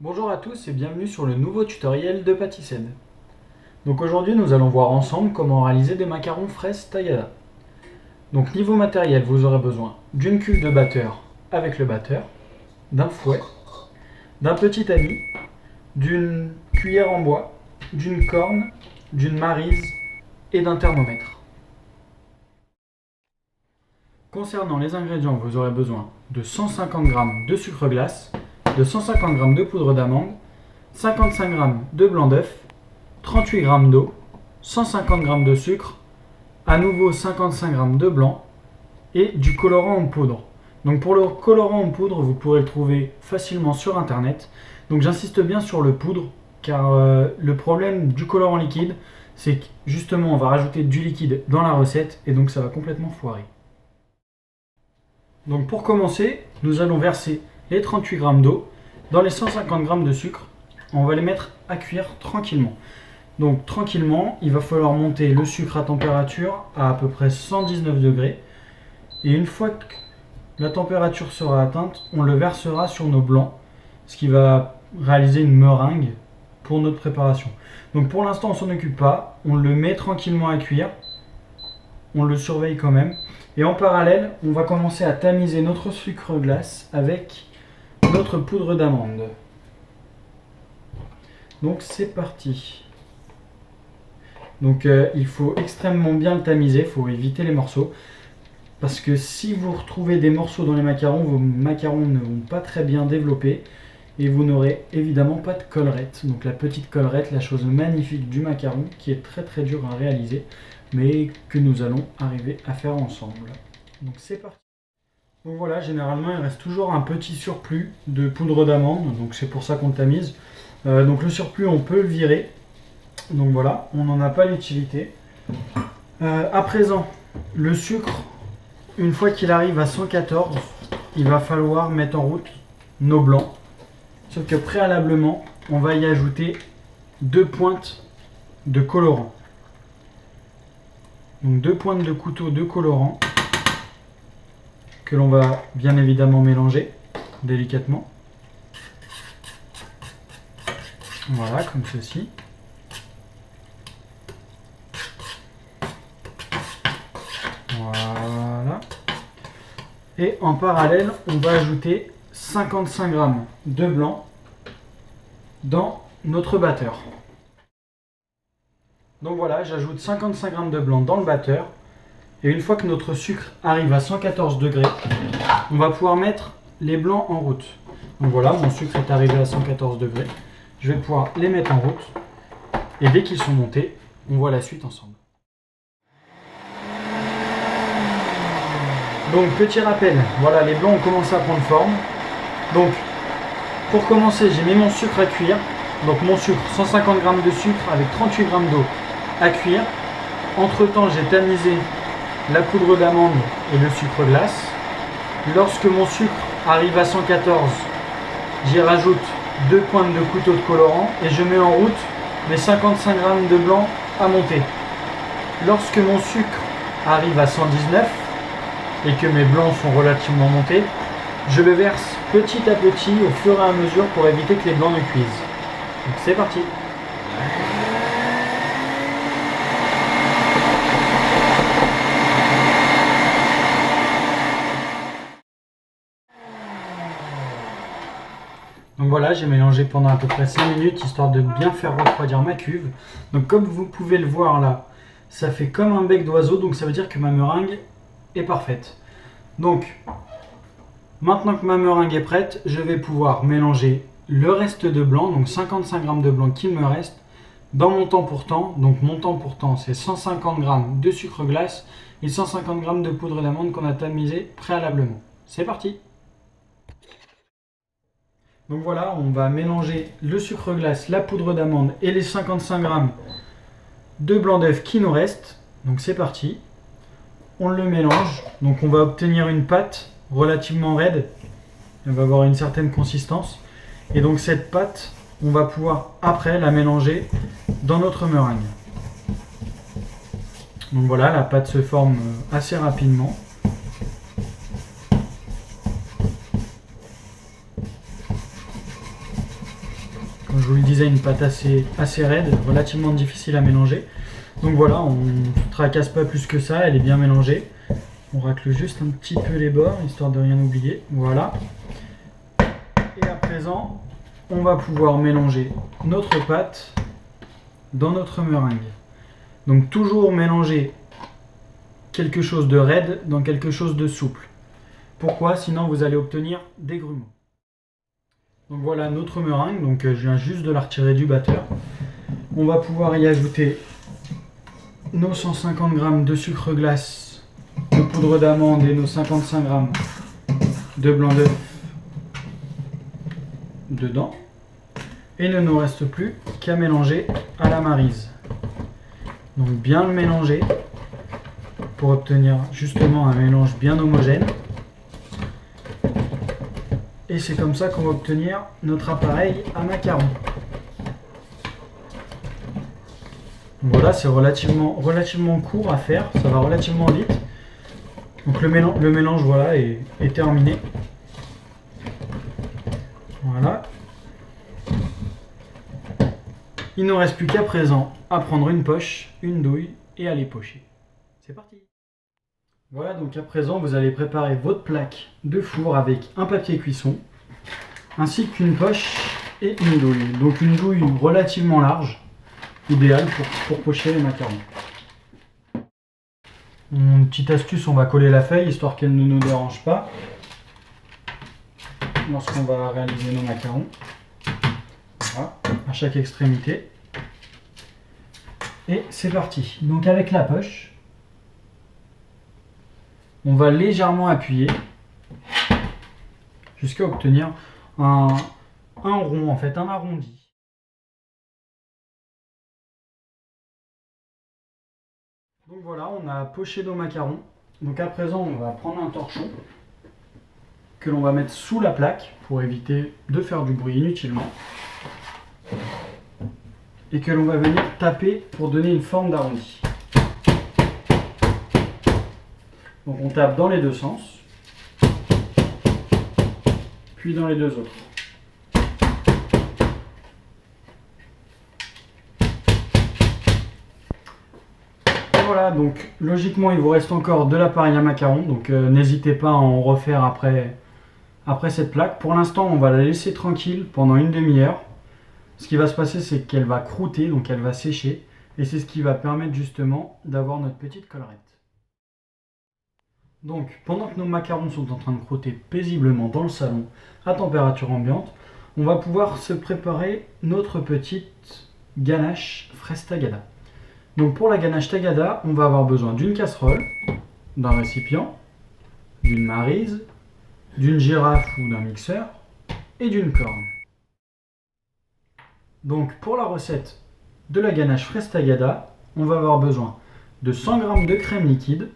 Bonjour à tous et bienvenue sur le nouveau tutoriel de Pâtissed. Donc aujourd'hui nous allons voir ensemble comment réaliser des macarons fraises tagada. Donc niveau matériel, vous aurez besoin d'une cuve de batteur avec le batteur, d'un fouet, d'un petit tamis, d'une cuillère en bois, d'une corne, d'une maryse et d'un thermomètre. Concernant les ingrédients, vous aurez besoin de 150 g de sucre glace, de 150 g de poudre d'amande, 55 g de blanc d'œuf, 38 g d'eau, 150 g de sucre, à nouveau 55 g de blanc et du colorant en poudre. Donc pour le colorant en poudre, vous pourrez le trouver facilement sur internet. Donc j'insiste bien sur le poudre car le problème du colorant liquide, c'est que justement on va rajouter du liquide dans la recette et donc ça va complètement foirer. Donc pour commencer, nous allons verser les 38 g d'eau dans les 150 g de sucre. On va les mettre à cuire tranquillement. Donc tranquillement, il va falloir monter le sucre à température à peu près 119 degrés. Et une fois que la température sera atteinte, on le versera sur nos blancs, ce qui va réaliser une meringue pour notre préparation. Donc pour l'instant, on ne s'en occupe pas. On le met tranquillement à cuire. On le surveille quand même. Et en parallèle, on va commencer à tamiser notre sucre glace avec notre poudre d'amande. Donc c'est parti. Donc il faut extrêmement bien le tamiser, il faut éviter les morceaux. Parce que si vous retrouvez des morceaux dans les macarons, vos macarons ne vont pas très bien développer. Et vous n'aurez évidemment pas de collerette. Donc la petite collerette, la chose magnifique du macaron, qui est très très dur à réaliser, mais que nous allons arriver à faire ensemble. Donc c'est parti. Donc voilà, généralement il reste toujours un petit surplus de poudre d'amande, donc c'est pour ça qu'on le tamise. Donc le surplus on peut le virer, donc voilà, on n'en a pas l'utilité. À présent, le sucre, une fois qu'il arrive à 114, il va falloir mettre en route nos blancs. Sauf que préalablement, on va y ajouter 2 pointes de colorant. Donc 2 pointes de couteau de colorant que l'on va bien évidemment mélanger délicatement. Voilà, comme ceci. Voilà. Et en parallèle, on va ajouter 55 g de blanc dans notre batteur. Donc voilà, j'ajoute 55 g de blanc dans le batteur. Et une fois que notre sucre arrive à 114 degrés, on va pouvoir mettre les blancs en route. Donc voilà, mon sucre est arrivé à 114 degrés. Je vais pouvoir les mettre en route. Et dès qu'ils sont montés, on voit la suite ensemble. Donc petit rappel, voilà, les blancs ont commencé à prendre forme. Donc pour commencer, j'ai mis mon sucre à cuire. Donc mon sucre, 150 g de sucre avec 38 g d'eau à cuire. Entre temps, j'ai tamisé la poudre d'amande et le sucre glace. Lorsque mon sucre arrive à 114, j'y rajoute 2 pointes de couteau de colorant et je mets en route mes 55 g de blanc à monter. Lorsque mon sucre arrive à 119 et que mes blancs sont relativement montés, je le verse petit à petit au fur et à mesure pour éviter que les blancs ne cuisent. Donc c'est parti. Donc voilà, j'ai mélangé pendant à peu près 5 minutes histoire de bien faire refroidir ma cuve. Donc comme vous pouvez le voir là, ça fait comme un bec d'oiseau, donc ça veut dire que ma meringue est parfaite. Donc maintenant que ma meringue est prête, je vais pouvoir mélanger le reste de blanc, donc 55 g de blanc qu'il me reste, dans mon temps pour temps. Donc mon temps pour temps, c'est 150 g de sucre glace et 150 g de poudre d'amande qu'on a tamisé préalablement. C'est parti! Donc voilà, on va mélanger le sucre glace, la poudre d'amande et les 55 g de blanc d'œuf qui nous restent. Donc c'est parti. On le mélange. Donc on va obtenir une pâte relativement raide. Elle va avoir une certaine consistance. Et donc cette pâte, on va pouvoir après la mélanger dans notre meringue. Donc voilà, la pâte se forme assez rapidement. disais, une pâte assez raide, relativement difficile à mélanger. Donc voilà, on ne tracasse pas plus que ça, elle est bien mélangée. On racle juste un petit peu les bords, histoire de rien oublier. Voilà. Et à présent, on va pouvoir mélanger notre pâte dans notre meringue. Donc toujours mélanger quelque chose de raide dans quelque chose de souple. Pourquoi? Sinon vous allez obtenir des grumeaux. Donc voilà notre meringue, donc je viens juste de la retirer du batteur. On va pouvoir y ajouter nos 150 g de sucre glace, de poudre d'amande et nos 55 g de blanc d'œuf dedans. Et il ne nous reste plus qu'à mélanger à la maryse. Donc bien le mélanger pour obtenir justement un mélange bien homogène. Et c'est comme ça qu'on va obtenir notre appareil à macarons. Voilà, c'est relativement court à faire, ça va relativement vite. Donc le mélange voilà, est terminé. Voilà. Il ne nous reste plus qu'à présent à prendre une poche, une douille et à les pocher. C'est parti! Voilà, donc à présent vous allez préparer votre plaque de four avec un papier cuisson, ainsi qu'une poche et une douille. Donc une douille relativement large, idéale pour pocher les macarons. Une petite astuce, on va coller la feuille histoire qu'elle ne nous dérange pas lorsqu'on va réaliser nos macarons. Voilà, à chaque extrémité. Et c'est parti. Donc avec la poche, on va légèrement appuyer jusqu'à obtenir un rond, en fait, un arrondi. Donc voilà, on a poché nos macarons. Donc à présent, on va prendre un torchon que l'on va mettre sous la plaque pour éviter de faire du bruit inutilement. Et que l'on va venir taper pour donner une forme d'arrondi. Donc on tape dans les deux sens, puis dans les deux autres. Et voilà, donc logiquement il vous reste encore de la farine à macarons, donc n'hésitez pas à en refaire après cette plaque. Pour l'instant on va la laisser tranquille pendant une demi-heure. Ce qui va se passer, c'est qu'elle va croûter, donc elle va sécher, et c'est ce qui va permettre justement d'avoir notre petite collerette. Donc, pendant que nos macarons sont en train de croûter paisiblement dans le salon, à température ambiante, on va pouvoir se préparer notre petite ganache fraise tagada. Donc pour la ganache tagada, on va avoir besoin d'une casserole, d'un récipient, d'une maryse, d'une girafe ou d'un mixeur, et d'une corne. Donc pour la recette de la ganache fraise tagada, on va avoir besoin de 100 g de crème liquide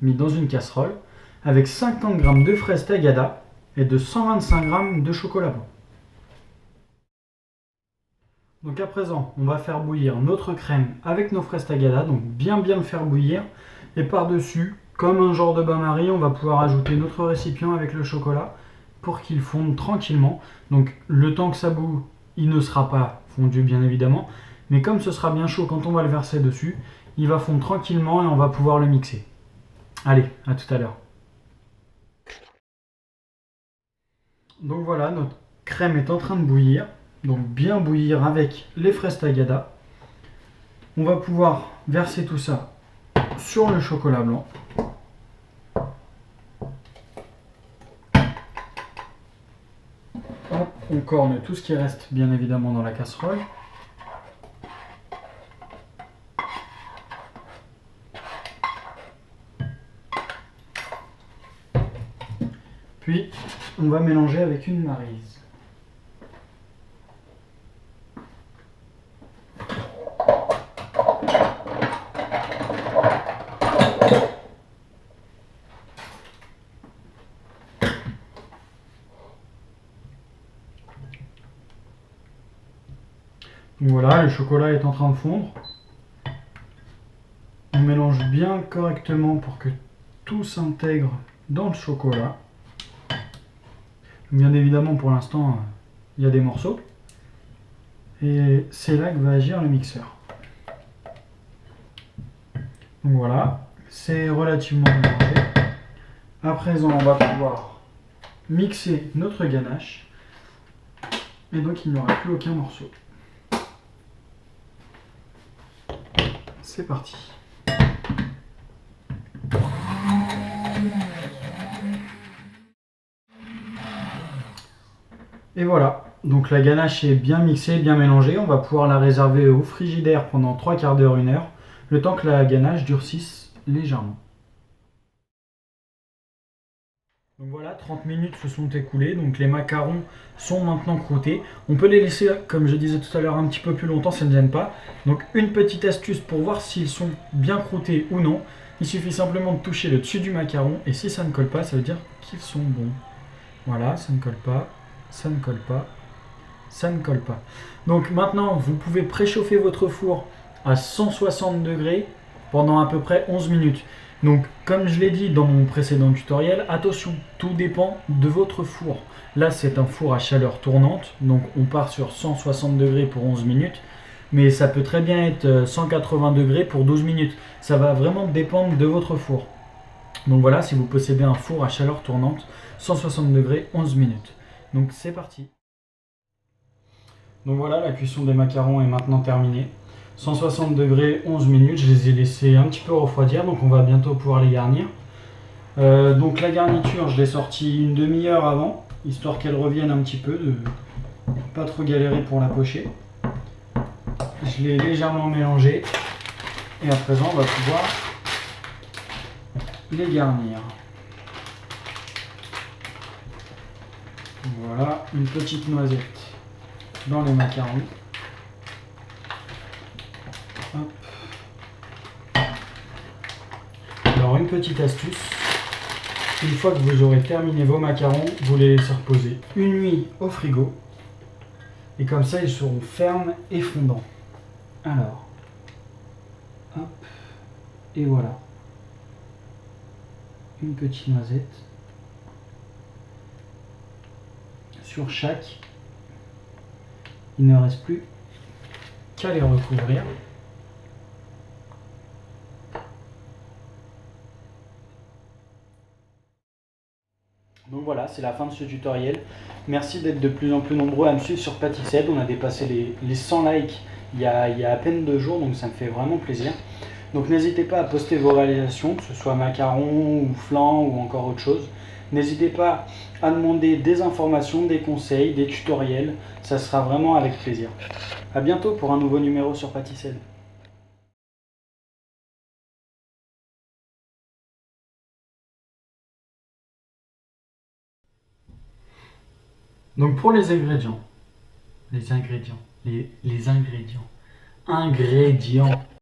mis dans une casserole avec 50 g de fraises tagada et de 125 g de chocolat blanc. Donc à présent, on va faire bouillir notre crème avec nos fraises tagada, donc bien le faire bouillir. Et par-dessus, comme un genre de bain-marie, on va pouvoir ajouter notre récipient avec le chocolat pour qu'il fonde tranquillement. Donc le temps que ça bout, il ne sera pas fondu bien évidemment, mais comme ce sera bien chaud quand on va le verser dessus, il va fondre tranquillement et on va pouvoir le mixer. Allez, à tout à l'heure. Donc voilà, notre crème est en train de bouillir, donc bien bouillir avec les fraises tagada. On va pouvoir verser tout ça sur le chocolat blanc. Hop, on corne tout ce qui reste bien évidemment dans la casserole. Puis on va mélanger avec une maryse. Voilà, le chocolat est en train de fondre. On mélange bien correctement pour que tout s'intègre dans le chocolat. Bien évidemment, pour l'instant, il y a des morceaux. Et c'est là que va agir le mixeur. Donc voilà, c'est relativement mélangé. À présent, on va pouvoir mixer notre ganache. Et donc il n'y aura plus aucun morceau. C'est parti. Et voilà, donc la ganache est bien mixée, bien mélangée. On va pouvoir la réserver au frigidaire pendant 3/4 d'heure, 1 heure, le temps que la ganache durcisse légèrement. Donc voilà, 30 minutes se sont écoulées, donc les macarons sont maintenant croûtés. On peut les laisser, comme je disais tout à l'heure, un petit peu plus longtemps, ça ne gêne pas. Donc une petite astuce pour voir s'ils sont bien croûtés ou non, il suffit simplement de toucher le dessus du macaron, et si ça ne colle pas, ça veut dire qu'ils sont bons. Voilà, ça ne colle pas, ça ne colle pas, ça ne colle pas. Donc maintenant, vous pouvez préchauffer votre four à 160 degrés pendant à peu près 11 minutes. Donc, comme je l'ai dit dans mon précédent tutoriel, attention, tout dépend de votre four. Là, c'est un four à chaleur tournante, donc on part sur 160 degrés pour 11 minutes, mais ça peut très bien être 180 degrés pour 12 minutes. Ça va vraiment dépendre de votre four. Donc voilà, si vous possédez un four à chaleur tournante, 160 degrés, 11 minutes. Donc c'est parti. Donc voilà, la cuisson des macarons est maintenant terminée. 160 degrés, 11 minutes, je les ai laissés un petit peu refroidir, donc on va bientôt pouvoir les garnir. Donc la garniture, je l'ai sortie une demi-heure avant, histoire qu'elle revienne un petit peu, de pas trop galérer pour la pocher. Je l'ai légèrement mélangé, et à présent on va pouvoir les garnir. Voilà, une petite noisette dans les macarons. Hop. Alors une petite astuce, une fois que vous aurez terminé vos macarons, vous les laissez reposer une nuit au frigo, et comme ça ils seront fermes et fondants. Alors, hop, et voilà, une petite noisette sur chaque. Il ne reste plus qu'à les recouvrir. Donc voilà, c'est la fin de ce tutoriel. Merci d'être de plus en plus nombreux à me suivre sur Pâtissette. On a dépassé les 100 likes il y a à peine 2 jours, donc ça me fait vraiment plaisir. Donc n'hésitez pas à poster vos réalisations, que ce soit macarons ou flan ou encore autre chose. N'hésitez pas à demander des informations, des conseils, des tutoriels. Ça sera vraiment avec plaisir. A bientôt pour un nouveau numéro sur Pâtissette. Donc pour les ingrédients, ingrédients.